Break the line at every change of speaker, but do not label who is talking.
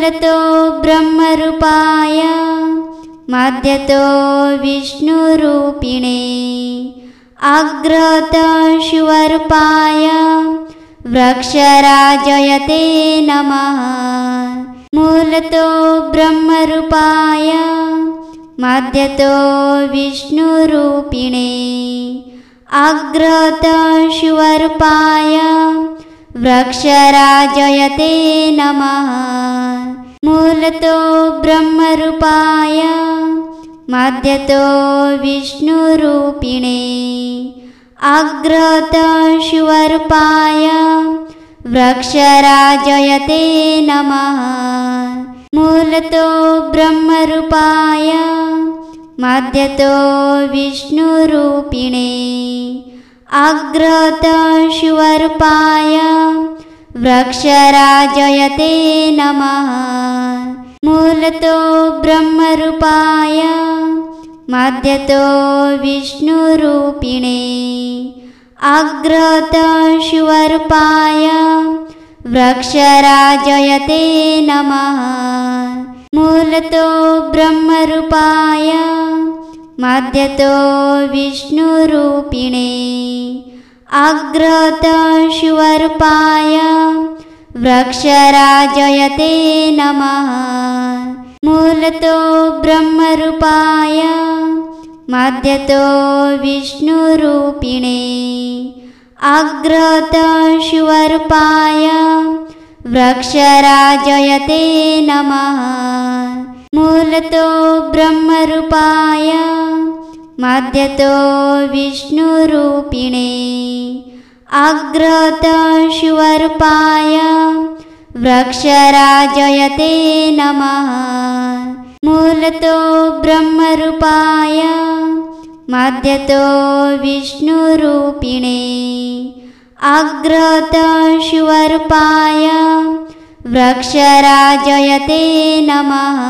मूलतो ब्रह्मरूपाय मध्यतो विष्णुरूपिणे अग्रतो शिवरूपाय वृक्षराजयते नमः। मूलतो ब्रह्मरूपाय मध्यतो विष्णुरूपिणे अग्रतो शिवरूपाय वृक्षराजयते नमः। मूलतो ब्रह्मरूपाय मध्यतो विष्णुरूपिणे अग्रतो शिवरूपाय वृक्षराजयते नमः। मूलतो ब्रह्मरूपाय मध्यतो विष्णुरूपिणे अग्रतो शिवरूपाय वृक्षराजयते नमः। मूलतो ब्रह्मरूपाय मध्यतो विष्णुरूपिणे अग्रतो शिवरूपाय वृक्षराजयते नमः। मूलतो ब्रह्मरूपाय मध्यतो विष्णुरूपिणे अग्रतो शिवरूपाय वृक्षराजयते नमः। मूलतो ब्रह्मरूपाय मध्यतो विष्णुरूपिणे अग्रतो शिवरूपाय वृक्षराजयते नमः। मूलतो ब्रह्मरूपाय मध्यतो विष्णुरूपिणे अग्रतो शिवरूपाय वृक्षराजयते नमः। मूलतो ब्रह्मरूपाय मध्यतो विष्णुरूपिणे अग्रतो शिवरूपाय वृक्षराजयते नमः।